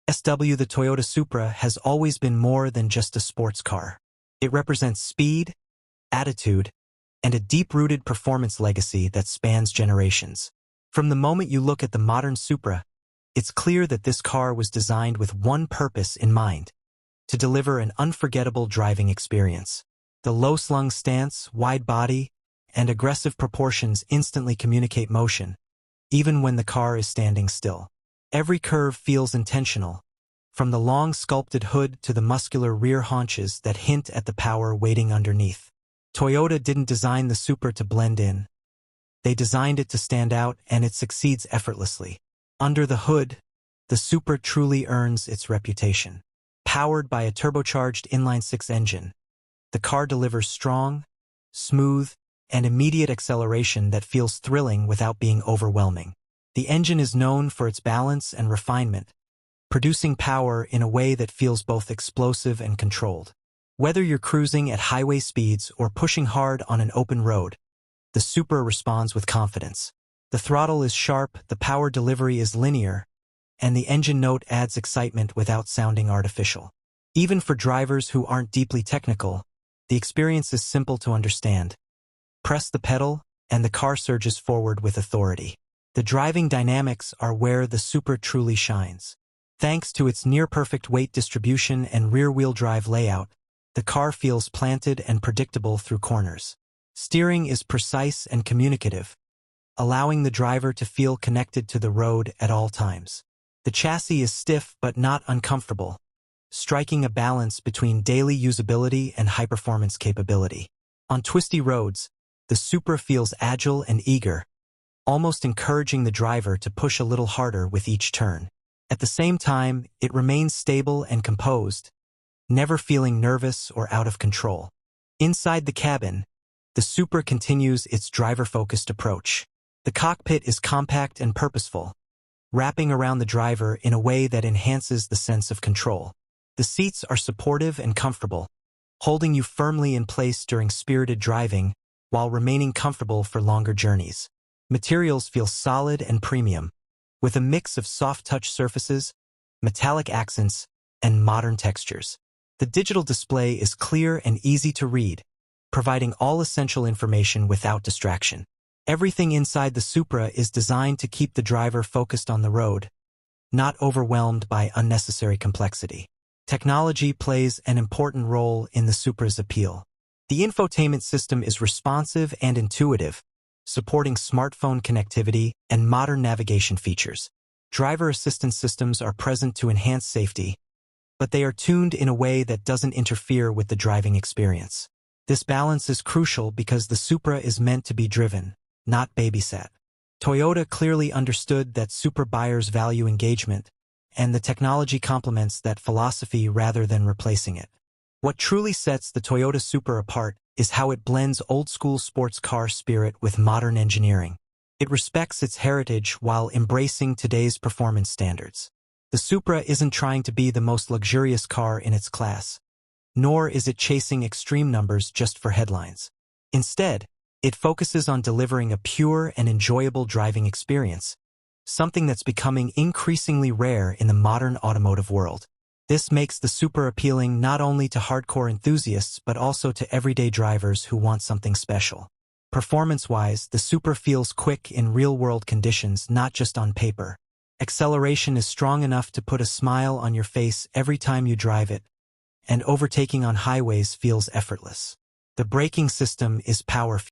The Toyota Supra has always been more than just a sports car. It represents speed, attitude, and a deep-rooted performance legacy that spans generations. From the moment you look at the modern Supra, it's clear that this car was designed with one purpose in mind: to deliver an unforgettable driving experience. The low-slung stance, wide body, and aggressive proportions instantly communicate motion, even when the car is standing still. Every curve feels intentional, from the long sculpted hood to the muscular rear haunches that hint at the power waiting underneath. Toyota didn't design the Supra to blend in. They designed it to stand out, and it succeeds effortlessly. Under the hood, the Supra truly earns its reputation. Powered by a turbocharged inline-six engine, the car delivers strong, smooth, and immediate acceleration that feels thrilling without being overwhelming. The engine is known for its balance and refinement, producing power in a way that feels both explosive and controlled. Whether you're cruising at highway speeds or pushing hard on an open road, the Supra responds with confidence. The throttle is sharp, the power delivery is linear, and the engine note adds excitement without sounding artificial. Even for drivers who aren't deeply technical, the experience is simple to understand. Press the pedal, and the car surges forward with authority. The driving dynamics are where the Supra truly shines. Thanks to its near-perfect weight distribution and rear-wheel drive layout, the car feels planted and predictable through corners. Steering is precise and communicative, allowing the driver to feel connected to the road at all times. The chassis is stiff but not uncomfortable, striking a balance between daily usability and high-performance capability. On twisty roads, the Supra feels agile and eager, almost encouraging the driver to push a little harder with each turn. At the same time, it remains stable and composed, never feeling nervous or out of control. Inside the cabin, the Supra continues its driver-focused approach. The cockpit is compact and purposeful, wrapping around the driver in a way that enhances the sense of control. The seats are supportive and comfortable, holding you firmly in place during spirited driving while remaining comfortable for longer journeys. Materials feel solid and premium, with a mix of soft-touch surfaces, metallic accents, and modern textures. The digital display is clear and easy to read, providing all essential information without distraction. Everything inside the Supra is designed to keep the driver focused on the road, not overwhelmed by unnecessary complexity. Technology plays an important role in the Supra's appeal. The infotainment system is responsive and intuitive, supporting smartphone connectivity and modern navigation features. Driver assistance systems are present to enhance safety, but they are tuned in a way that doesn't interfere with the driving experience. This balance is crucial because the Supra is meant to be driven, not babysat. Toyota clearly understood that Supra buyers value engagement, and the technology complements that philosophy rather than replacing it. What truly sets the Toyota Supra apart is how it blends old-school sports car spirit with modern engineering. It respects its heritage while embracing today's performance standards. The Supra isn't trying to be the most luxurious car in its class, nor is it chasing extreme numbers just for headlines. Instead, it focuses on delivering a pure and enjoyable driving experience, something that's becoming increasingly rare in the modern automotive world. This makes the Supra appealing not only to hardcore enthusiasts but also to everyday drivers who want something special. Performance-wise, the Supra feels quick in real-world conditions, not just on paper. Acceleration is strong enough to put a smile on your face every time you drive it, and overtaking on highways feels effortless. The braking system is powerful.